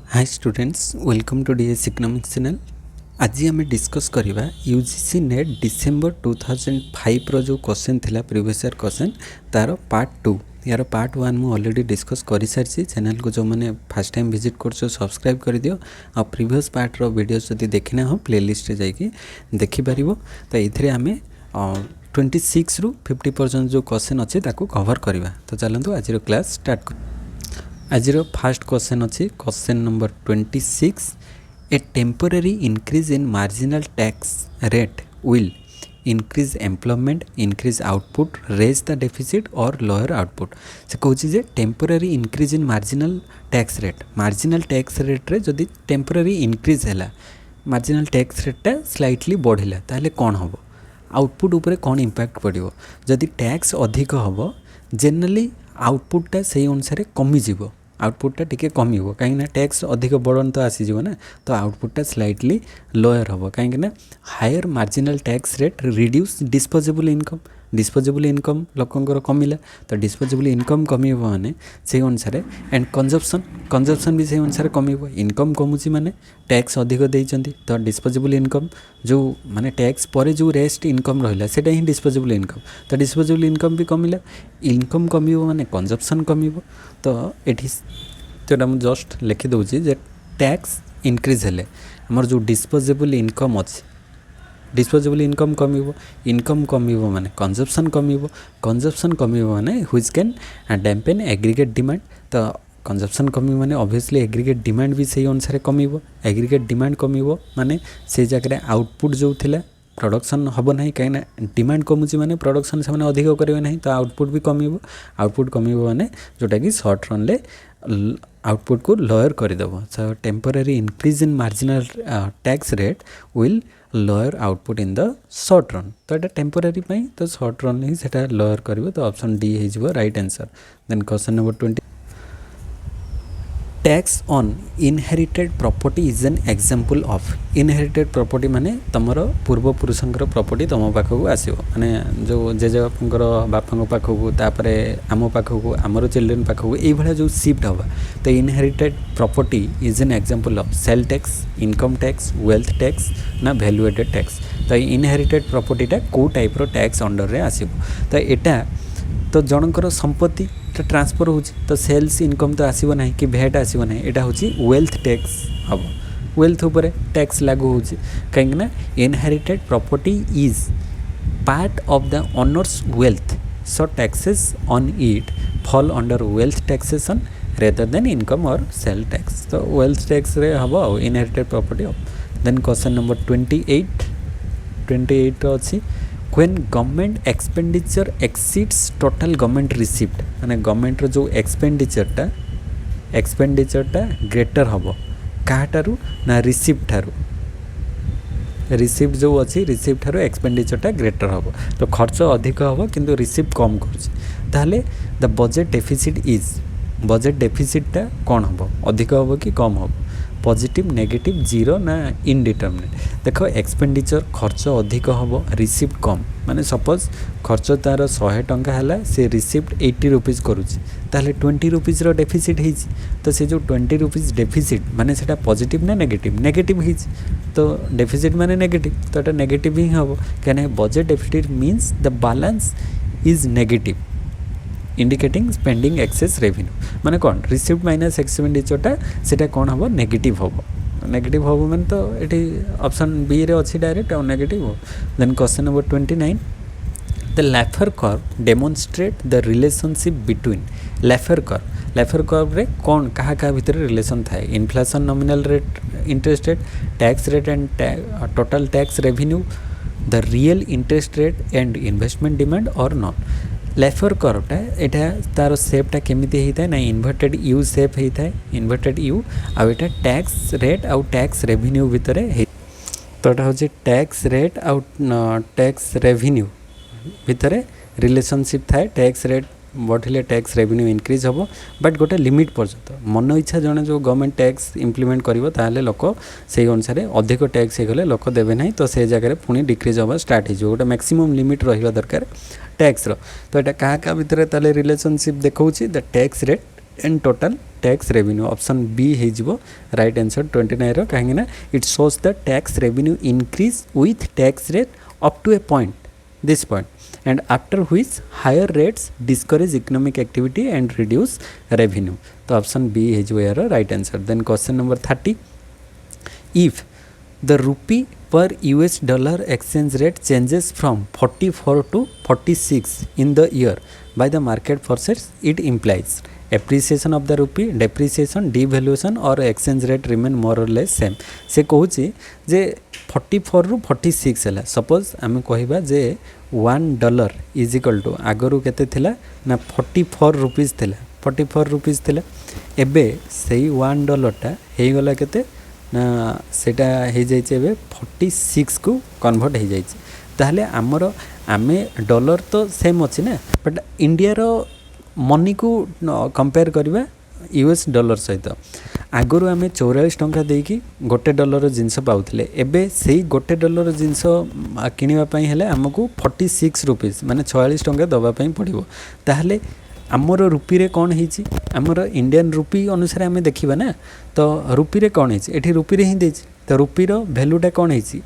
Hi students, welcome to DS economics channel. आज आम discuss करवा यूजीसी नेट डिसेंबर 2005 रो जो क्वेश्चन थिला प्रीवियस ईयर क्वेश्चन तार पार्ट 2 यार पार्ट 1 मु ऑलरेडी डिस्कस कर सारी। चैनल को जो मैंने फर्स्ट टाइम विजिट कर सब्सक्राइब कर दियो आ प्रीवियस पार्ट रो वीडियोस जदि देखना हो प्लेलिस्ट जाइए देखिपर। तो ये आम 26 रु 50 पर्यंत जो क्वेश्चन अच्छे कवर करवा। तो चलते आज क्लास स्टार्ट कर। आज फास्ट क्वेश्चन अच्छी question number 26। A temporary increase in marginal tax rate will increase employment, increase output, raise the deficit और लोअर आउटपुट। से कहूँ जे temporary increase in marginal tax rate रे जदि टेम्पोररी इंक्रीज है, मार्जिनल टैक्स रेटा slightly बढ़िला ताहले कौन हम, आउटपुट उपरे कौन इंपैक्ट पड़ो। जदि टैक्स अधिक हम जनरली आउटपुटा से अनुसार कमिजिव, आउटपुटा टिके कमिबो कहीं टैक्स अधिक बढ़न तो आसीजिव ना, तो आउटपुटा स्लाइटली लोअर हम कहीं higher marginal tax rate reduce disposable income लोकंर कमिला। तो डिस्पोजेबल इनकम कमिब माने से अनुसार एंड कंजप्शन भी से अनुसार कमिब। इनकम कमुची माने टैक्स अधिक देइचंती तो डिस्पोजेबल इनकम जो माने टैक्स पर जो रेस्ट इनकम रहिला सेटा ही डिस्पोजेबल इनकम। तो डिस्पोजेबल इनकम भी कमिला, इनकम कमिब माने कंजप्शन कमिब। तो एठी तो हम जस्ट लिखि दउची जे टैक्स इंक्रीज हेले हमर जो डिस्पोजेबल इनकम अछि, डिस्पोजेबल इनकम कमिब, इनकम कमिब माने कंजप्शन कमिब माने व्हिच कैन डैम्पेन एग्रीगेट डिमांड। तो कंजप्शन कमिब माने ऑब्वियसली एग्रीगेट डिमांड भी सही अनुसार कमिब। एग्रीगेट डिमांड कमिब माने से जगह आउटपुट जो थिला प्रोडक्शन हम ना, कहीं डिमांड कमुची माने प्रोडक्शन से अधिक करेंगे ना, तो आउटपुट भी कमिब। आउटपुट कमिब माने जोटा कि शॉर्ट रन ले आउटपुट को लोअर करदेव। So temporary increase in marginal tax rate will lower output in the short run. तो ये टेम्पोररी पाई, तो शॉर्ट रन ही सेटा लोअर करिवो। तो ऑप्शन डी हो right answer. Then question number 20। Tax on inherited property is an example of. Inherited property माने तमरो पूर्वपुरुषंकर property तुम पाखक आसो, माने जो जेजेबापर बापा पाखक तापरे आम पाखक आमर चिल्ड्रेन पाखक ये जो शिफ्ट हवा। तो inherited property is an example of sale tax, income tax, wealth tax ना वैल्यूएडेड टैक्स। तो इनहेरिटेड प्रॉपर्टीटा को टाइप रो टैक्स अंडर रे आसो। तो एटा तो जनकर संपत्ति ट्रांसफर हो, तो सेल्स इनकम तो आसो ना कि भैट आसो ना, यहाँ हूँ वेल्थ टैक्स हम, वेल्थ उपरे टैक्स लागू हो कहीं inherited property is part of the owners wealth, so taxes on it fall under wealth taxation rather than income और सेल टैक्स। तो वेल्थ टैक्स रे हम इनहेरिटेड प्रॉपर्टी हम। देन क्वेश्चन नंबर 28 अच्छी when government expenditure exceeds total government receipt, माने government जो एक्सपेंडिचरटा greater हम कहाटारू ना रिसीप्ट ठारू, रिसीप्ट जो अच्छी रिसीप्ट ठारू एक्सपेंडिचरटा ग्रेटर हम। तो खर्च अधिक हम किंतु रिसीप्ट कम करें, the budget deficit is, budget डेफिसिटटा कौन हम, अधिक हम कि कम हम, पॉजिटिव, नेगेटिव, जीरो ना इनडिटर्मिनेट। देखो एक्सपेंडिचर खर्च अधिक हम, रिसीप्ट कम, माने सपोज खर्च तार 100 टंका है, से रिसीप्ट 80 रुपीज करुच्ची, ताहले 20 रुपीज रो डेफिसिट है। तो से जो 20 रुपीज डेफिसिट माने सेटा पॉजिटिव ना नेगेटिव, नेगेटिव है। तो डेफिसिट माने नेगेटिव, तो एटा नेगेटिव ही हम क्या budget deficit means the balance is negative indicating spending excess revenue. माने कौन रिसीप्ट माइनस एक्सपेंडिचरटा सेटा कौन हम नेगेटिव हम, नेगेटिव हम माने तो ये ऑप्शन बी रे अच्छी डायरेक्ट और नेगेटिव हो। Then question number 29। The Laffer curve demonstrate the relationship between, Laffer curve रे कौन क्या भितर रिलेशन थाए, inflation, nominal rate interest rate, tax rate and total tax revenue, the real interest rate and investment demand और none. Laffer कर्वटा यहाँ तार सेपटा केमिति होता है ना, इन्वर्टेड यू सेप होता है, इन्वर्टेड यू आउ एटा टैक्स रेट आउ टैक्स रेवेन्यू भितर है। तो यहाँ हूँ टैक्स रेट आउ टैक्स रेवेन्यू भितर रिलेशनशिप थाए, टैक्स रेट बढ़िले टैक्स रेवेन्यू इंक्रीज हम, बट गोटे लिमिट पर्यंत मन इच्छा जड़े जो गवर्नमेंट टैक्स इम्प्लीमेंट कर लोक से अनुसार अधिक टैक्स होगले लोक देवे ना, तो से जगह पुणी डिक्रीज हाँ स्टार्ट हो गोटे मैक्सिमम लिमिट रहा दरकार टैक्स रो। तो यहाँ क्या भितर रिलेशनशिप देखा the tax rate and total tax revenue option B हो राइट आंसर 29 रो कहीं it shows the tax revenue increase with tax rate up to a point this point and after which higher rates discourage economic activity and reduce revenue. तो option B is your right answer. Then question number 30, if the rupee per US dollar exchange rate changes from 44 to 46 in the year by the market forces, it implies appreciation of the rupee, depreciation, devaluation or exchange rate remain more or less same. से कहूँ जे 44 रु 46 है suppose आम कहवा जे $1 is equal to आगरू केते थिला ना 44 rupees थिला 44 रुपीज थिला एबे सेही $1 टा हे गला केते ना सेटा हे जाई छै एबे 46 को कन्वर्ट हे जाई छै ताहले हमर आमे डॉलर तो सेम अछि ना बट इंडिया रो मनी को कंपेयर करवा यूएस डॉलर सहित आगरू आम 44 टंका देकी गोटे डॉलर जिनस पाउथिले एबे सेही गोटे डॉलर जिनस किनिबा हेले आमको 46 रुपीज माने 46 टंका दबा पई पड़िबो ताहले आमर रुपी रे कौन होइछि आमर इंडियन रुपी अनुसार आम देखिबा ना तो रुपी रे कौन होइछि एठी रुपी रे ही देछि तो रुपी रो वैल्यूटा कौन होइछि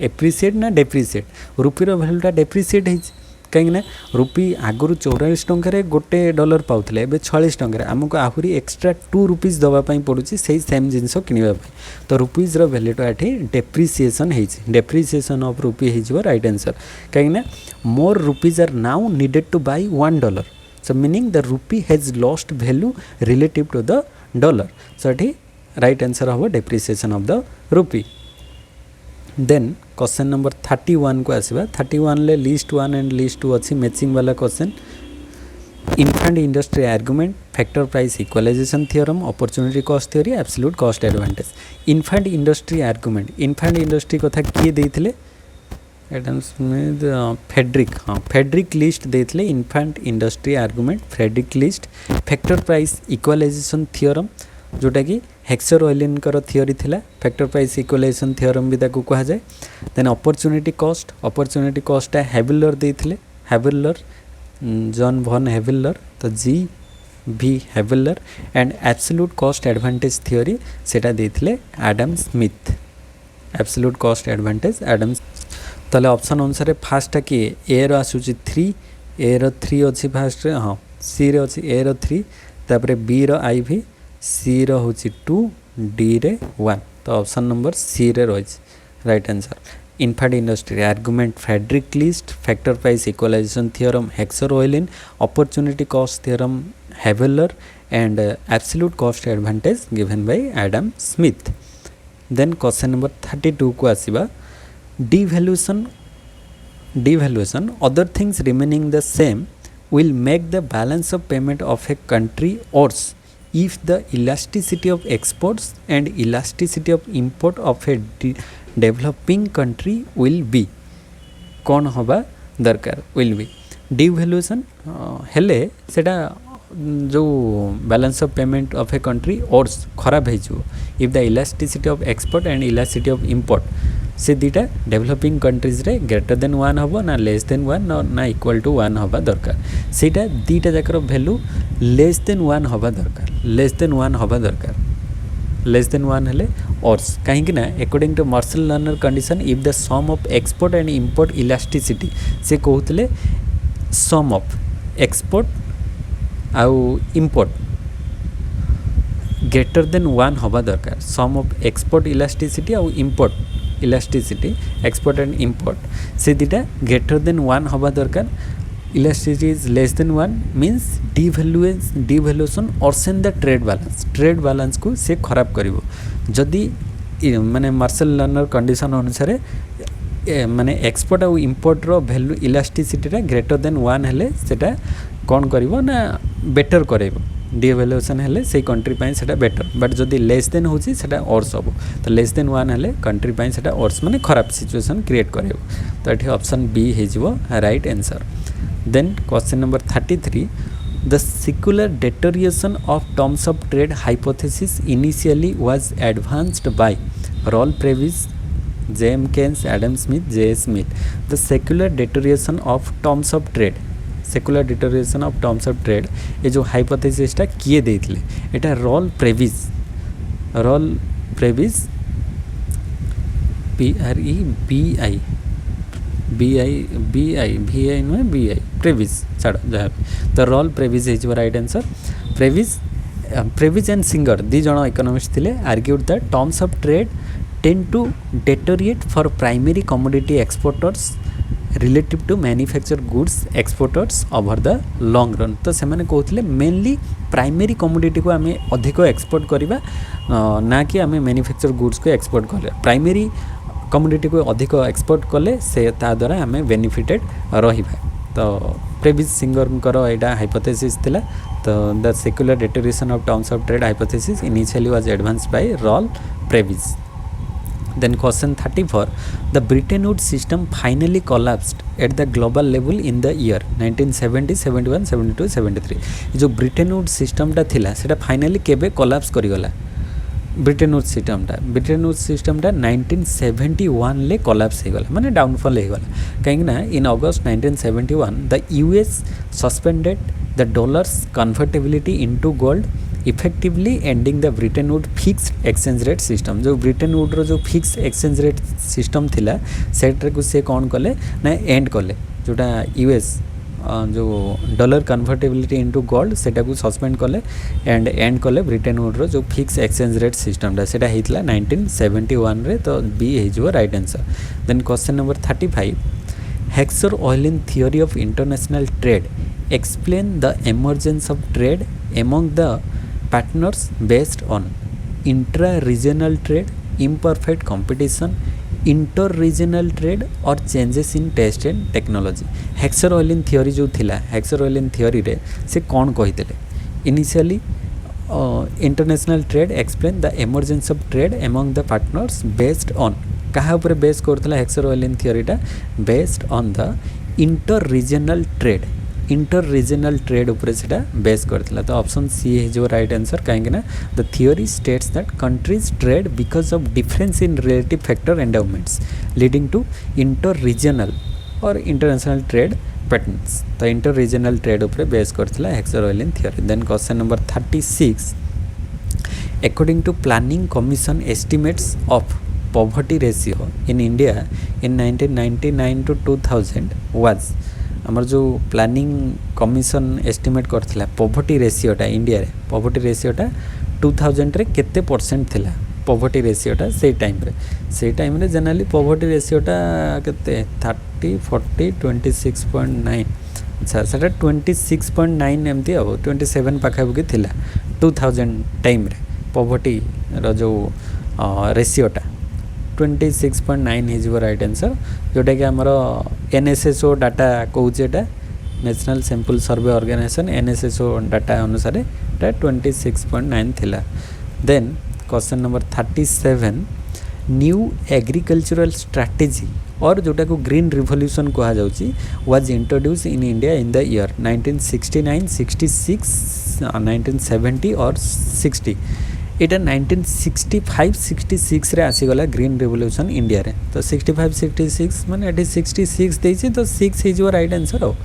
एप्रिसिएट ना डेप्रिसिएट रुपी रो वैल्यूटा डेप्रिसिएट होइछि कहीं रुपी आगुरी 44 टंकार गोटे डॉलर पाउथिले एबे 46 टंकार आमको आहुरी एक्स्ट्रा 2 रुपीज दबा पई पड़ुछि सेही सेम जिंस किनिबा पई तो रुपीज रो वैल्यूटा एठी डेप्रिसिएशन हेछि डेप्रिसिएशन ऑफ रुपी हेजिबो राइट आंसर कहीं more rupees are now needed to buy $1 so meaning the rupee has lost value relative to the dollar so एठी राइट आंसर होबो depreciation of the rupee. Then question number 31 को आसवा 31 ले list 1 and list 2 अच्छी matching वाला question infant industry argument factor price equalisation theorem opportunity cost theory absolute cost advantage infant industry argument infant industry कथा किए देइथिले Adams में Friedrich हाँ Friedrich List देइथिले infant industry argument Friedrich List factor price equalisation theorem जोटा कि Heckscher ऑयलिनकर theory थिला फैक्टर प्राइस इक्वलाइजेशन थ्योरम भी ताकू कहा जाए. देन अपॉर्चुनिटी कॉस्ट हैविलर देइथिले हैविलर जॉन भन हैविलर तो जी भी Haberler and absolute cost advantage theory सेटा देइथिले Adam Smith absolute cost advantage Adam ताले ऑप्शन अनुसार फास्ट कि ए रो आसुची 3 ए रो 3 अछि फास्ट रे हां सी रे अछि ए रो 3 तापर बी रो आई भी सी रो होची 2 डी रे 1 तो ऑप्शन नंबर सी रे रही right answer. Infant industry argument Friedrich List factor price equalisation theorem Heckscher Ohlin opportunity cost theorem Haberler and absolute cost advantage given by Adam Smith. Then question number 32 को आसीबा devaluation other things remaining the same will make the balance of payment of a country worse if the elasticity of exports and elasticity of import of a developing country will be कौन होबा दरकार will be devaluation हेले सेटा जो balance of payment of a country worse खराब हो if the elasticity of export and elasticity of import से दीटा डेवलपिंग कंट्रीज रे ग्रेटर देन 1 होबो ना लेस देन 1 ना इक्वल टू 1 होबा दरकार सेटा दीटा जाकर वैल्यू लेस देन 1 होबा दरकार लेस देन 1 होबा दरकार लेस देन 1 हेले वर्स कहीं ना according to Marshall Lerner condition if the sum of export and import elasticity से कहते सम ऑफ एक्सपोर्ट आउ इंपोर्ट ग्रेटर देन 1 होबा दरकार सम ऑफ एक्सपोर्ट इलास्टिसिटी आउ import elasticity export and import से दीटा ग्रेटर देन 1 होबा दरकार elasticity is less than 1 means devaluation worsen the trade balance को से खराब करिवो जदि माने मार्शल लर्नर कंडीशन अनुसार माने एक्सपोर्ट आउ इंपोर्ट रो वैल्यू इलास्टिसिटी रे ग्रेटर देन 1 हेले सेटा कौन करिवो ना बेटर करेबो डिवैल्यूएशन हेले से कंट्री पाई सेटा बेटर बट जदि लेस देन होची सेटा वर्स होबो तो लेस देन 1 हेले कंट्री पाई सेटा वर्स माने खराब सिचुएशन क्रिएट करेबो तो एठी ऑप्शन बी हेजिवो right answer. Then question number 33 the secular deterioration of terms of trade hypothesis initially was advanced by Rolf Previs, J.M. Keynes, Adam Smith, J.S. Smith. The secular deterioration of terms of trade secular deterioration of terms of trade ये जो हाइपोथेसिसटा किए देथिले एटा Raul Prebisch PREBI VI नुहे BI Prebisch छाड़ जहाँ तो Raul Prebisch is right answer. Prebisch and Singer दी जन इकोनॉमिस्ट थिले argued that terms of trade tend to deteriorate for primary commodity exporters relative to manufacture goods exporters over the long run. तो से कहते mainly primary commodity को आम अधिक export करवा ना कि आम मैन्युफैक्चर गुड्स को एक्सपोर्ट कर प्राइमरी कमोडिटी को अधिक एक्सपोर्ट कले से ता द्वारा आम बेनिफिटेड रहिबा। तो प्रेविस सिंगर यहाँ हाइपोथेसिस थिला। तो the secular deterioration of terms of trade hypothesis initially was advanced by Raul Prebisch. Then question 34, the Bretton Woods system finally collapsed at the global level in the year 1970, 71, 72, 73। जो Britain would सिस्टमटा थिला सेटा finally केबे collapse करिगला Britain would सिस्टमटा 1971 ले collapse हो गला माने downfall हो गला कहीं ना इन अगस्त 1971 the US suspended the dollars convertibility into gold effectively ending the Britain would fixed exchange rate system. जो ब्रिटेन वुड रो जो फिक्स एक्सचेंज रेट सिस्टम थिला सेट्रे को से कौन कले ना एंड कले जोटा यूएस जो डॉलर कन्वर्टेबिलिटी इनटू गोल्ड सेटा को सस्पेंड कले एंड कले ब्रिटेन वुड रो जो फिक्स एक्सचेंज रेट सिस्टमटा सेटा हेतला 1971 रे। तो बी हेजो right answer. Then question number 35, Heckscher Ohlin theory of international trade explain the emergence of trade among the partners based on intra-regional trade, imperfect competition, inter-regional trade or changes in taste and technology। Heckscher Ohlin theory जो थिला Heckscher Ohlin theory रे से कौन कही initially international trade explain the emergence of trade among the partners based on क्या ऊपर base करता Heckscher Ohlin थियोरीटा based on the interregional trade उपरे सेटा बेस करथिला। तो ऑप्शन सी है जो राइट आंसर कहीं ना the theory states that countries trade because of difference in relative factor endowments leading to interregional और इंटरनेशनल ट्रेड पैटर्न्स। तो interregional trade उपरे बेस करथिला Heckscher Ohlin theory. Then question number 36, according to Planning Commission estimates of poverty ratio in India in 1999 to 2000 was आमर जो Planning Commission estimate करथिला poverty रेशियोटा India रे poverty रेशियोटा 2000 रे केते परसेंट थिला पॉवर्टी रेशियोटा से टाइम रे जनरली पॉवर्टी रेशियोटा केते 30 40 26.9 अच्छा सेटा 26.9 एमती अब 27 पाखापुकी थिला 2000 टाइम रे पॉवर्टी रो जो रेशियोटा 26.9 हिजो राइट आंसर जोटा कि आमर NSSO डाटा कौचेटा National Sample Survey Organisation NSSO data अनुसार 26.9 थिला। Then question number 37, new agricultural strategy और जोटा को ग्रीन रिवोल्यूशन कहा जाउची was introduced in India in the year 1969, 66, 1970 और 60। इटा 1965-66 रे आसीगला ग्रीन रिवोल्यूशन इंडिया रे। तो 65-66 माने एटी 66 देछि तो 6 इज योर राइट आंसर। हो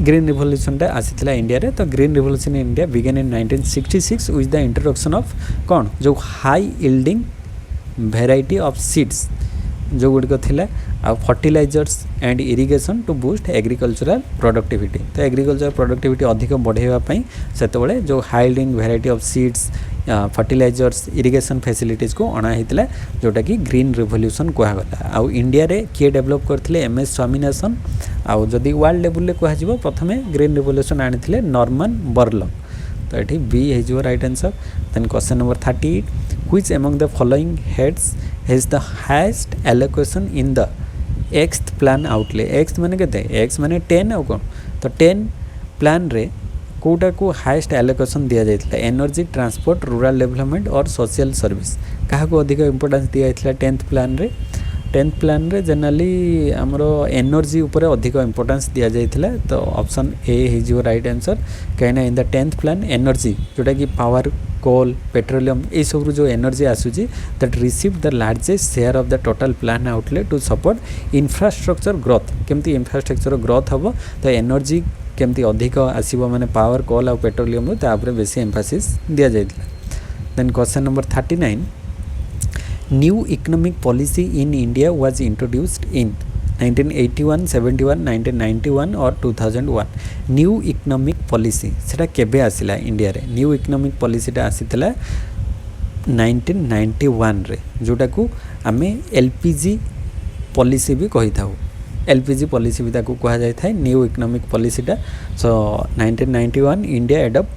ग्रीन रिवोल्यूशन टा आसीथिला इंडिया रे। तो green revolution in India began in 1966 with the introduction of कौन जो high yielding variety of seeds जो गुड़िक थिला आ fertilisers and irrigation to boost agricultural productivity. तो एग्रीकल्चर प्रोडक्टिविटी अधिक बढ़ाई से जो high yielding variety of seeds fertilisers irrigation facilities को अणा होता जोटा कि ग्रीन रिवोल्यूशन कहगला। आउ इंडिया रे किए डेवलप करथिले MS स्वामीनाथन। आउ जदि वर्ल्ड लेवल कह प्रथम ग्रीन रिवोल्यूशन आनी नॉर्मन बोरलॉग। तो ये बी है right answer. Then question number 38, which among the following heads has the highest allocation in the X plan outlay. X माने केते एक्स माने 10 आउ कोन तो 10 प्लान रे कोटा को हाईएस्ट एलोकेशन दिया जाइथिला एनर्जी ट्रांसपोर्ट रूरल डेवलपमेंट और सोशल सर्विस कहा को अधिक इंपोर्टेंस दिया जाइथिला 10th प्लान रे। 10th प्लान रे जनरली हमरो एनर्जी ऊपर अधिक इंपोर्टेंस दिया जाइथिला। तो option A is your right answer कहना in the 10th plan energy जोटा कि पावर कोल पेट्रोलियम ये सब जो एनर्जी आसूची that receive the largest share of the total plan outlay to support infrastructure growth. केमती इंफ्रास्ट्रक्चर ग्रोथ हम तो एनर्जी केमती अधिक आसीबो माने पावर कोल और पेट्रोलियम तापर बेसी एम्फासिस दिया जाइतला। Then question number 39 new economic policy in India was introduced in 1981, 71, 1991 और 2001 न्यू इकोनॉमिक पॉलिसी सेटा केबे आसिला इंडिया रे न्यू इकोनॉमिक पॉलिसीटा आसीतला 1991 रे जोटा को आमे एलपीजी पॉलिसी भी कही थाउ एलपीजी पॉलिसी भी ताकू कहा जाय थाए न्यू इकोनॉमिक पॉलिसीटा। So 1991 India adopt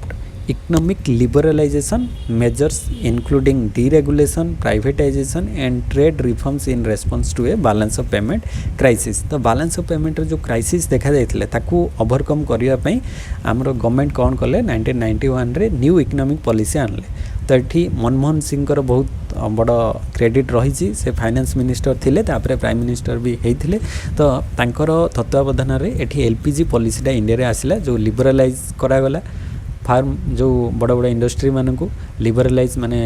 economic liberalisation measures including deregulation privatisation and trade reforms in response to a balance of payment crisis. तो बैलेंस ऑफ पेमेंट जो क्राइसिस देखा जाइथिले ताकू ओवरकम करिया पई हमरो गवर्नमेंट कोन कले 1991 रे न्यू इकोनॉमिक पॉलिसी आनले। तो ये मनमोहन सिंह बहुत बड़ क्रेडिट रही से फाइनेंस मिनिस्टर थिले तापरे प्राइम मिनिस्टर भी होते। तो तांकर तत्वावधान रे एठी एलपीजी पॉलिसीटा इंडिया रे आसिला जो लिबरलाइज करागला फार्म जो बड़ बड़ इंडस्ट्री मानू लिबरलाइज माने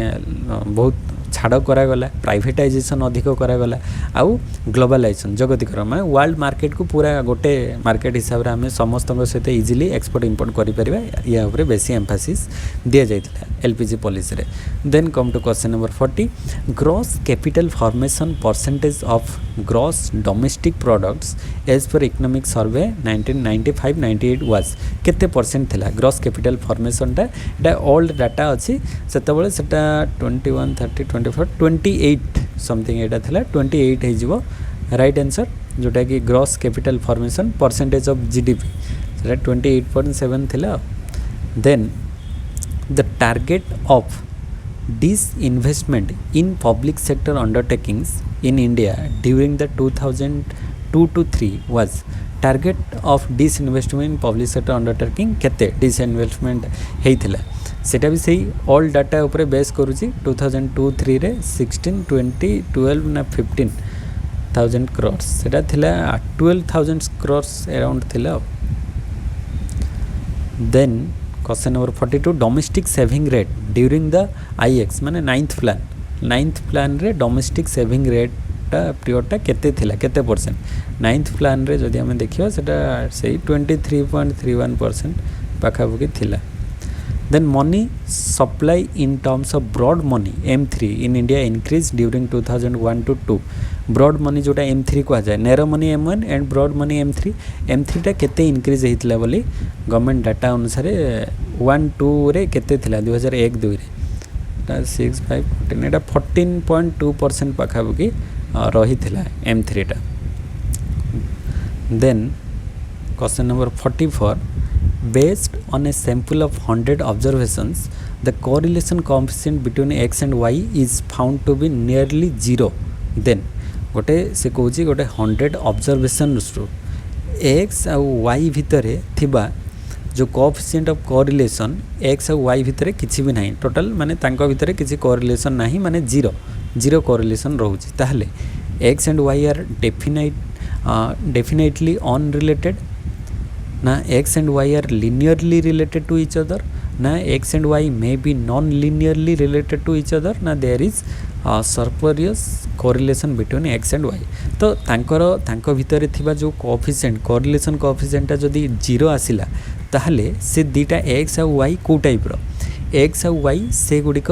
बहुत छाड़ करागला प्राइवेटाइजेशन अधिक करागला आउ ग्लोबलाइजेशन जगतिकर माने वर्ल्ड मार्केट को पूरा गोटे मार्केट हिसाब रे हमें समस्त सहित इजिली एक्सपोर्ट इंपोर्ट करि परिबा या ऊपर बेसी एम्फासिस दिया जाइतला एलपीजी पॉलिसी रे। Then come to question number 40 gross capital formation percentage of gross domestic products as per economic survey 1995-98 was केते परसेंट थिला ग्रॉस कैपिटल फॉर्मेशन टा ओल्ड डाटा अछि सेतबेले सेटा 21 30 24 28 समथिंग एटा थिला 28 हे जिवो राइट आंसर जोटा कि gross capital formation percentage of GDP सेटा 28.7 थिला। Then the target of disinvestment in public sector undertakings in India during the 2002 to 3 was target of disinvestment in public sector undertaking केते disinvestment हेइथिला सेटा भी सही all data ऊपर base करूची 2002-3 रे 16 20 12 ना 15,000 crores सेटा थिला 12,000 crores अराउंड थिला। Then question number 42 domestic saving rate during the IX माने नाइन्थ प्लान रे डोमेस्टिक सेविंग रेट पीरियडटा केते थिला केते परसेंट नाइन्थ प्लान रे जदि हमें देखियो सेटा सही 23.31% पाखापुकी थिला। Then money supply in terms of broad money M3 in India increase during 2001 to 2 broad money जोटा M3 कहा जाए narrow money M1 and broad money M3 टा केते इंक्रीज हेतिला बोली गवर्नमेंट डाटा अनुसार 1-2 रे केते थिला 2001-2 रे टा 6-5-14 एटा 14.2% पाखापुकी रही थिला M3 टा। Then question number 44 based on a sample of 100 observations the correlation coefficient between x and y is found to be nearly 0 then गोटे से कहूँ गोटे 100 ऑब्जर्वेशन x और y भितर थिबा जो कोएफिशिएंट ऑफ कोरिलेशन x और y भितर किसी भी नहीं टोटल माने तांको भितर किसी कोरिलेशन नहीं माने जीरो कोरिलेशन रोची ताहले x and y are definitely unrelated ना x and y are linearly related to each other ना x and y may be non-linearly related to each other ना there is spurious correlation between x and y। तो तांको भितर थिबा जो coefficient correlation coefficient जदि 0 आसिला ताहले से दीटा x और y को टाइप रो x और y से गुडिक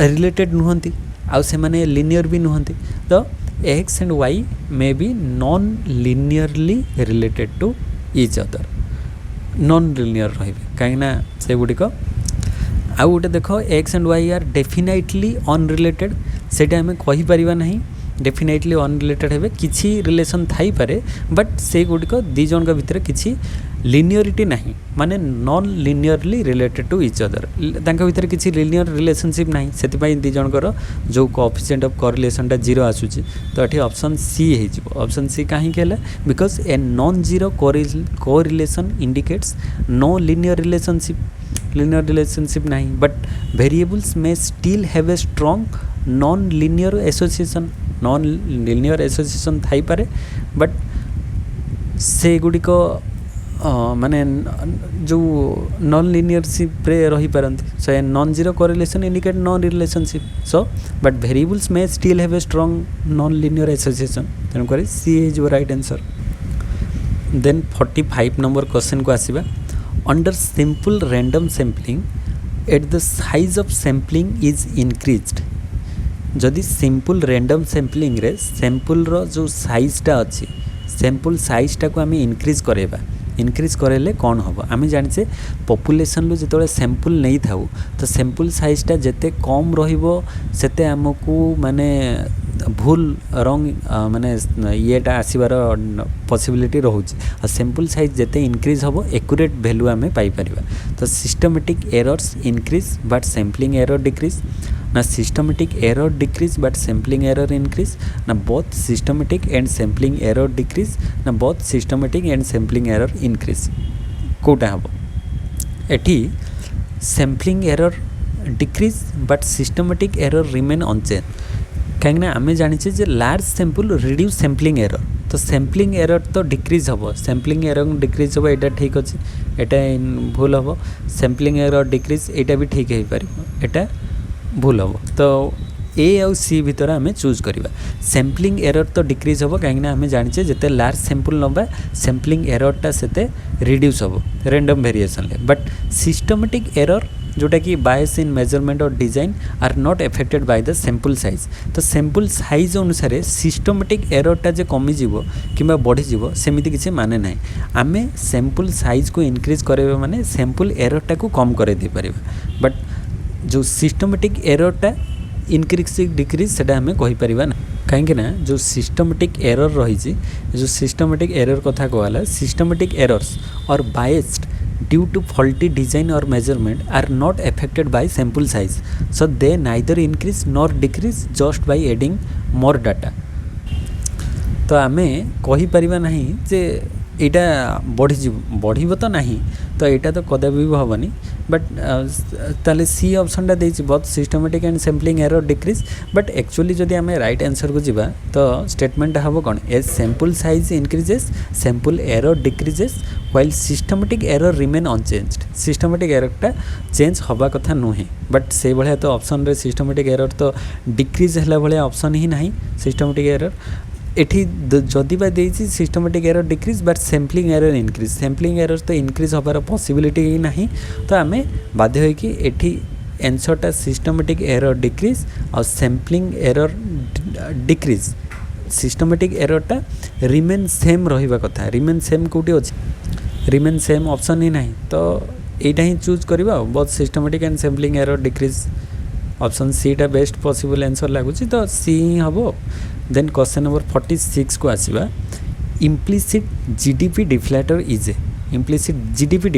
रिलेटेड नुहंती आ से माने लिनियर भी नुहंती। तो x and y may be non-linearly related to each other non linear रही कहीं से गुड़िक आउ गोटे देख X and Y are definitely unrelated से आम कहीपर ना डेफिनेटली अनरिलेटेड हे किसी रिलेशन थाई पारे बट से गुड़िक दी जन भितर किसी लिनियरिटी नहीं माने non linearly related to each other भीतर किसी लिनियर रिलेशनशिप नहीं से दी जनकर जो कोएफिशिएंट ऑफ कोरिलेशनटा 0 आसूची। तो ये ऑप्शन सी हो ऑप्शन सी कहीं because a non zero correlation indicates no linear relationship नहीं but variables may still have a strong non linear association थाई पारे बट से गुड़िक माने जो नॉन लिनियरशिप रे रही पारंती so non zero correlation indicate non relationship so but variables may still have a strong non linear association तेणुक C is your right answer. Then 45 number question को आसीबा under simple random sampling at the size of sampling is increased जदि simple random sampling रे sample रो जो साइजटा अच्छी sample साइजटा को आम increase करेबा increase करेले कौन हम आम जाने पपुलेसन रू जो सैंपल नहीं था तो सैंपल साइजटा जिते कम रते आमको माने भूल रंग माने येटा आसबार पॉसिबिलिटी रोचे सैंपल साइज जिते इनक्रीज हम एक्यूरेट वैल्यू आम पाइपर तो systematic errors increase but sampling error decrease ना systematic error decrease but sampling error increase ना both systematic and sampling error decrease ना both systematic and sampling error increase कोटा हम एटी sampling error decrease but systematic error remain unchanged कहीं आम जाने large sample reduce sampling error तो sampling error तो डिक्रीज हम सैम्पलिंग एरर डिक्रीज हम यहाँ ठीक अच्छे यहाँ भूल हम सैम्पलिंग एरर डिक्रीज यहाँ भी ठीक हो पार यहाँ भूल हम तो ए आउ सी भितर आम चूज करवा सैम्पलिंग एरर तो डिक्रीज हम कहीं आम जाने जिते लार्ज सैंपल नवा सैम्पलिंग एररटा से रिड्यूस हम random variation but systematic error जोटा कि बायस इन मेजरमेंट और design are not affected by the sample size तो सैंपल साइज अनुसार सिस्टमेटिक एररटा जे कमिज कि बढ़ीज सेमती किसी माने ना आम सैंपल साइज को इनक्रीज करेबा माने सैंपल एररटा को कम कर दे पार बट जो सिस्टमेटिक एररटा इनक्रीज डिक्रीज से आम कहीपर ना कहीं जो सिस्टमेटिक एरर रही जो सिस्टमेटिक एरर कथा कहला सिस्टमेटिक एरर्स और biased due to faulty design or measurement are not affected by sample size so they neither increase nor decrease just by adding more data तो आम कही परिबा नहीं जे यहाँ बढ़ तो नहीं तो यहाँ तो कदापि भी हेनी बट ताले सी ऑप्शन टा बहुत systematic and sampling error decrease but actually जदि आम राइट आंसर को जीवा तो स्टेटमेंट हम कौन as sample size increases sample error decreases while systematic error remain unchanged systematic एररटा चेंज हवा कथा नुहे बट से भाया तो ऑप्शन रे सिस्टमेटिक एरर तो डिक्रीज है भाया ऑप्शन ही ना सिस्टमेटिक एरर एठी जदि बा देछि systematic error decrease but sampling error increase sampling error तो इनक्रीज हबार पॉसिबिलिटी ही नहीं तो आम बाध्य होइकि एठी आंसरटा सिस्टमेटिक एरर डिक्रीज और सैम्पलिंग एरर डिक्रीज सिस्टमेटिक एररटा रिमेन सेम रहिबा कथा रिमेन सेम कोठी अछि रिमेन सेम ऑप्शन ही नहीं तो एटा ही चूज करबा both systematic and sampling error decrease option C टा बेस्ट पॉसिबल आंसर लागुची तो सी ही हबो देन क्वेश्चन नंबर 46 को आसीबा implicit GDP deflator is a implicit GDP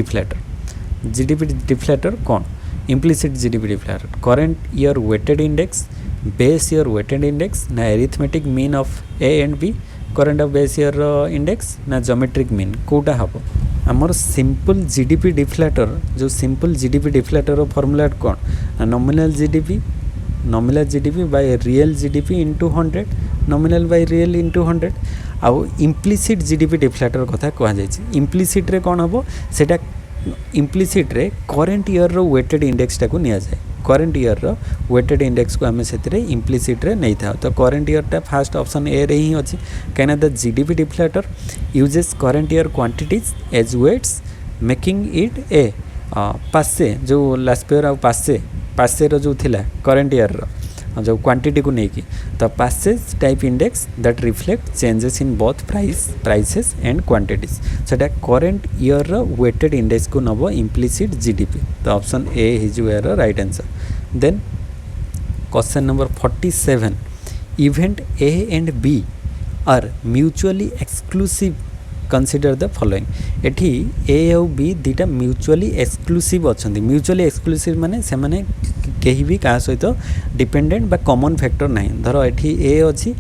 deflator कौन implicit GDP deflator current year weighted index base year weighted index ना arithmetic mean of A and B current of base year index ना geometric mean कोटा हम आमर simple GDP deflator जो simple GDP deflator formula कौन nominal GDP by real GDP into 100 nominal by real into 100 आउ implicit GDP deflator कथा कहुई implicit रे कौन हम सेटा इम्प्लिसिट रे करंट ईयर रो वेटेड इंडेक्स टाको निया जाए करंट ईयर रो वेटेड इंडेक्स को आम से इम्प्लिसिट रे नहीं था तो करंट ईयर टा फास्ट ऑप्शन ए रे ही अच्छी कहीं the GDP deflator uses current year quantities as weights making it a Paasche जो लास्ट ईयर पासे रो जो थिला करंट ईयर रो जो क्वांटिटी को लेकिन तो Paasche's type index that reflect changes in both prices and quantities सेटा करंट ईयर रो वेटेड इंडेक्स को नब इम्प्लिसिट जीडीपी तो ऑप्शन ए हिज यार right answer then question number 47 event A and B are mutually exclusive consider the following एठी A और B दुटा म्यूचुअली एक्सक्लूसिव अच्छा म्यूचुअली एक्सक्लूसिव माने से माने कहीं भी क्या सहित डिपेंडेंट बा कॉमन फैक्टर ना धर एठी ए अच्छी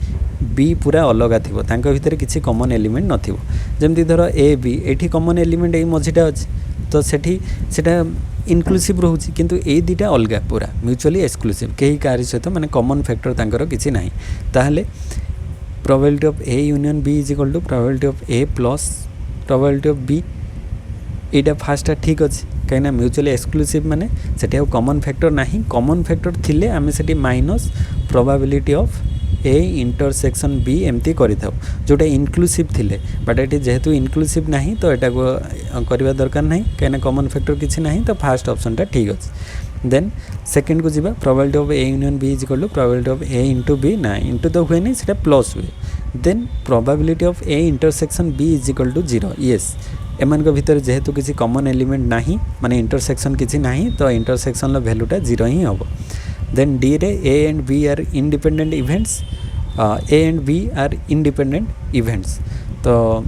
बी पूरा अलग थी भितर किसी कॉमन एलिमेंट नथिबो जमती धर ए बी एठी कॉमन एलिमेंट ए मझीटा अच्छी तो सेठी सेटा इनक्लूसिव रोचे किंतु ए दुटा अलग पूरा म्यूचुअली एक्सक्लूसिव कहीं कार सहित माने कॉमन फैक्टर तांकर किसी ना ताहले probability of A union B is equal to probability of A plus probability of B एटा फास्ट ठीक अच्छे कहीं म्यूचुअली एक्सक्लूसिव माने सेठी कॉमन फैक्टर ना कॉमन फैक्टर थिले आमे सेठी minus probability of A intersection B एमती करि थाउ जोटा इनक्लूसिव थिले बट एटी जेहेतु इनक्लूसिव नाही तो एटा को करबा दरकार नाही कहना कॉमन फैक्टर किछि नाही तो फर्स्ट ऑप्शन टा ठीक अछि। देन सेकंड को जीवा probability of A union B is equal to probability of A into B ना इनटू तो हुए नहीं सेटा प्लस हुए। Then probability of A intersection B is equal to 0 yes एमान को भीतर जेहेतु किसी कॉमन एलिमेंट नाही माने इंटरसेक्शन किसी नाही तो इंटरसेक्शन लो वैल्यूटा 0 ही हबो। देन डी रे A and B are independent events A and B are independent events तो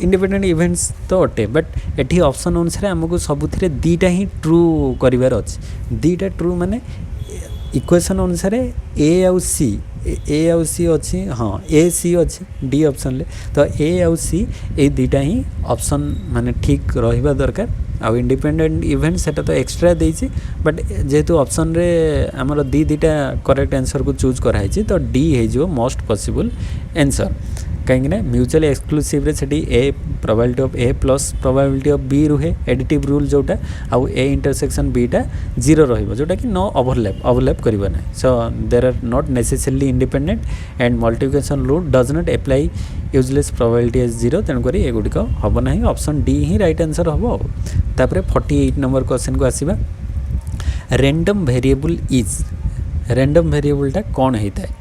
इंडिपेंडेंट इवेंट्स तो अटे बट एठी ऑप्शन अनुसार हमको सबुथिरे दीटा ही ट्रू करिवार अछि दीटा ट्रू माने इक्वेशन अनुसार ए आउ सी अच्छी हाँ ए सी अच्छी डी ऑप्शन ले तो ए आउ सी ए दीटा ही ऑप्शन माने ठीक रहिबा दरकार आउ इंडिपेंडेंट इवेंट सेटा तो एक्स्ट्रा देइछि बट जेहेतु ऑप्शन रे हमर दीटा करेक्ट आंसर को चूज कराइछि तो डी हे जो मोस्ट पॉसिबल आंसर कहीं ना म्यूचुअल एक्सक्लूसिव रे सेठी A probability of A plus probability of B रुहे एडिटिव रूल जोटा आउ ए इंटरसेक्शन बी टा 0 रहिबो जोटा कि नो ओवरलैप करिबो ना so there are not necessarily independent and multiplication rule does not apply useless probability as 0 तेन करी ए गुडी को हबो नाही ऑप्शन डी ही राइट आंसर हबो। तापरे 48 नंबर क्वेश्चन को आसीबा random variable is random variable टा कोन हेता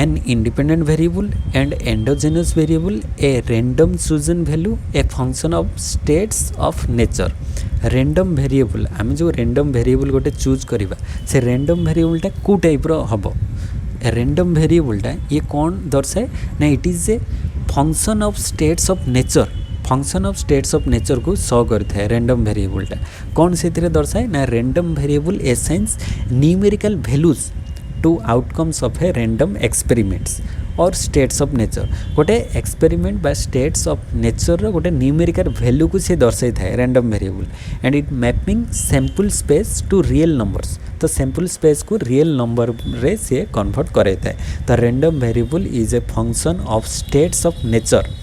an independent variable and endogenous variable a random chosen value a function of states of nature random variable आम जो random variable गोटे चूज करिबा से random variable टा को टाइप रो हबो random variable टा ये कौन दर्शाए ना it is a function of states of nature function of states of nature को शो करता है रैंडम वेरिएबल टा कौन से दर्शाए ना random variable assigns numerical values to outcomes of a random experiments और स्टेट्स ऑफ नेचर गोटे एक्सपेरिमेंट बा स्टेट्स ऑफ नेचर रो गोटे न्यूमेरिकल वैल्यू को से दर्शाई थाए random variable and it mapping sample space to real numbers तो सैंपल स्पेस को रियल नंबर रे से कन्वर्ट करे थाए तो random variable is a function of states of nature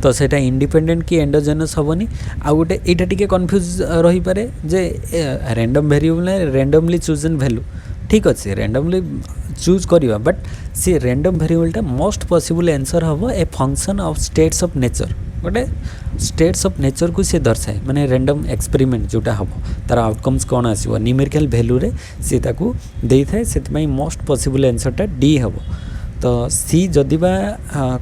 तो सेटा इंडिपेंडेंट कि एंडोजेनस हेनी आ गोटे यहाँ टी कन्फ्यूज रही पारे जे random variable randomly chosen value ठीक अच्छे रैंडमली चूज करिवा बट सी रैंडम वेरिएबल टा मोस्ट पॉसिबल आंसर हबो a function of states of nature गोटे स्टेट्स ऑफ नेचर को सी दर्शाए माने रैंडम एक्सपेरिमेंट जोटा हबो तार आउटकम्स कोन आसीबो न्यूमेरिकल वैल्यू रे सी ताकू देई थाए सेतमै मोस्ट पॉसिबल आंसर टा डी हबो तो सी जदि बा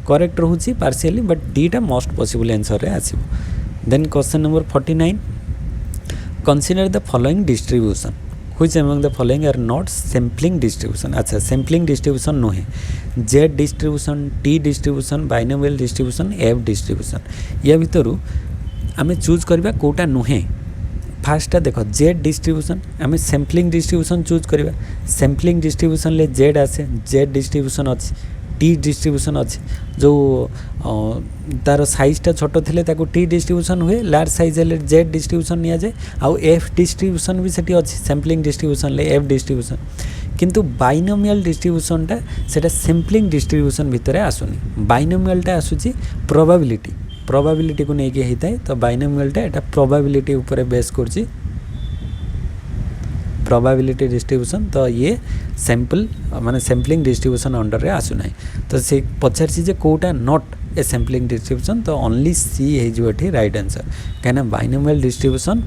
करेक्ट रहउची पार्शियली बट डी टा मोस्ट पॉसिबल आंसर रे आसीबो। Then question number 49 consider the following distribution which among the following are not sampling distribution अच्छा sampling distribution नुहे Z distribution T distribution binomial distribution F distribution या भितरु आमे choose करबा कोटा नुहे fast देखो Z distribution आमे sampling distribution चूज करबा sampling distribution ले Z आसे Z distribution अछि टी डिस्ट्रीब्यूशन अच्छे जो तार साइजटा छोट थिले ताको टी डिस्ट्रीब्यूशन हुए लार्ज साइज हेले जेड डिस्ट्रीब्यूशन निया जाए आउ एफ डिस्ट्रीब्यूशन भी सेठी अच्छे सैम्पलिंग डिस्ट्रीब्यूशन ले एफ डिस्ट्रीब्यूशन किंतु बाइनोमियल डिस्ट्रीब्यूशनटा सेटा सैम्पलिंग डिस्ट्रीब्यूशन भितर आसुनी बाइनोमियलटा आसुची प्रोबेबिलिटी को लेके होता है तो बाइनोमियलटा एटा प्रोबेबिलिटी ऊपर बेस करची प्रोबेबिलिटी डिस्ट्रीब्यूशन तो ये सैंपल माने सैम्पलिंग डिस्ट्रीब्यूशन अंडर रे आसु नाही तो से पचार जे कोटा नॉट ए सैम्पलिंग डिस्ट्रीब्यूशन तो ओनली सी हे जो एठी राइट आंसर कहना binomial distribution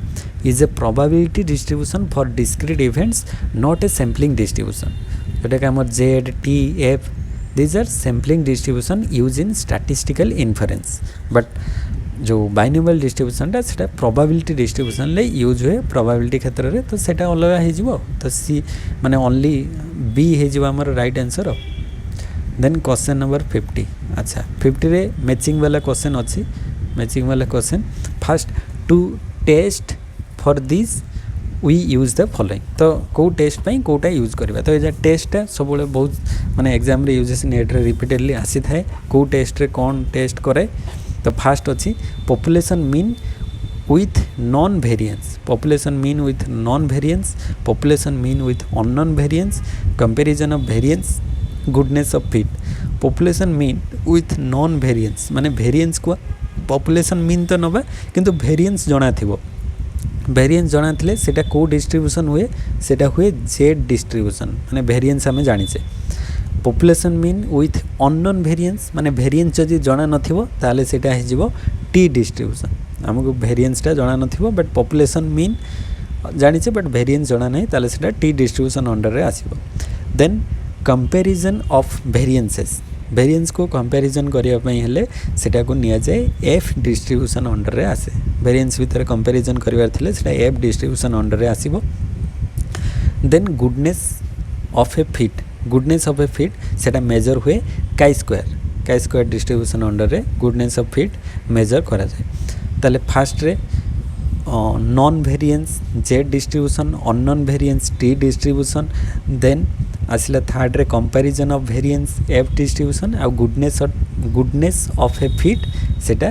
is a probability distribution for discrete events not a sampling distribution जोटा कि हमर Z T F these are sampling distribution use in statistical inference but जो binomial distribution टा सेटा प्रोबेबिलिटी डिस्ट्रीब्यूशन ले use हुए probability क्षेत्र रे तो सेटा अलग हे जिवो तो सी माने ओनली बी हे जिवो हमर right answer. Then question number 50 अच्छा 50 रे मैचिंग वाला क्वेश्चन अछि मैचिंग वाला question first two test for this we use the following तो को टेस्ट पई कोटा यूज करबा तो ए टेस्ट सब बहुत माने एग्जाम रे यूजीसी नेट रे रिपीटेडली आसी थाए को टेस्ट रे कोन टेस्ट करे तो फास्ट अच्छी population mean with non variance population mean with non variance population mean with unknown variance comparison of variance goodness of fit population mean with non variance माने variance को population mean तो नबा किंतु variance जणा थिबो variance जाना थिले सेटा को डिस्ट्रीब्यूशन हुए सेटा हुए जेड डिस्ट्रीब्यूशन माने वेरिएंस आमे जानिचे population mean with unknown variance माने वेरिएंस जदि जाना नथिबो ताले सेटा हे जिवो टी डिस्ट्रीब्यूशन हमको वेरिएंसटा जाना नथिबो बट पॉपुलेशन मीन जानिचे बट वेरिएंस जाना नहीं ताले सेटा टी डिस्ट्रीब्यूशन अंडर रे आसीबो then comparison of variances variance को कंपैरिजन करिया पई हेले सेटा को निया जाय एफ डिस्ट्रीब्यूशन अंडर रे आसे वेरिएंस भीतर कंपैरिजन करिवार थिले सेटा एफ डिस्ट्रीब्यूशन अंडर रे आसीबो then goodness of a fit goodness of a fit सेटा मेजर हुए काई स्क्वायर डिस्ट्रीब्यूशन अंडर रे गुडनेस ऑफ फिट मेजर करा जाए ताले फर्स्ट रे known variance Z distribution unknown variance T distribution then आसला थर्ड रे comparison of variance F distribution आ गुडनेस ऑफ ए फिट सेटा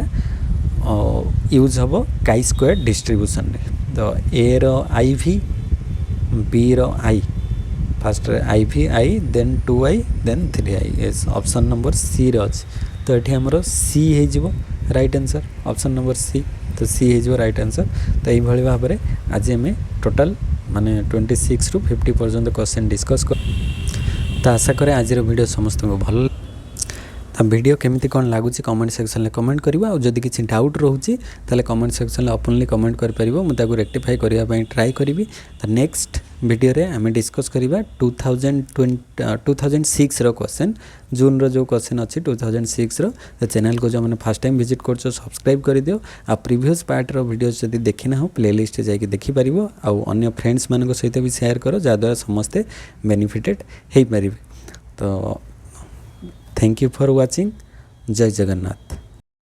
यूज हबो काई स्क्वायर डिस्ट्रीब्यूशन रे तो ए रो आई भी बी रो आई फर्स्ट रे आई भी I then 2i then 3i yes option number C रो तो एठी हमरो सी हे जिवो right answer option number C तो सी हे जिवो राइट आंसर तो एई भली भाबरे आज हमें टोटल माने 26 रु 50 पर्यंत क्वेश्चन डिस्कस कर तो आशा करे आज वीडियो समस्त को भल तो वीडियो केमिति कौन लगुच कमेंट सेक्शन में कमेंट करिवा और जदि किछि डाउट रहउची ताले कमेंट सेक्शन में ओपनली कमेंट कर परिबो मु ताको रेक्टिफाई करिया पई ट्राई करिवि तो नेक्स्ट वीडियो रे हमें डिस्कस करिवा 2006 रो क्वेश्चन जून रो जो क्वेश्चन अछि 2006 रो तो चैनल को जो माने फर्स्ट टाइम विजिट करछो सब्सक्राइब करि दियो आ प्रीवियस पार्ट रो वीडियो जदि देखिना हो प्लेलिस्ट जाई के देखि परिबो आ अन्य फ्रेंड्स मानको सहित भी शेयर करो जा द्वारा समस्त बेनिफिटेड हेई परिबे तो थैंक यू फॉर वाचिंग जय जगन्नाथ।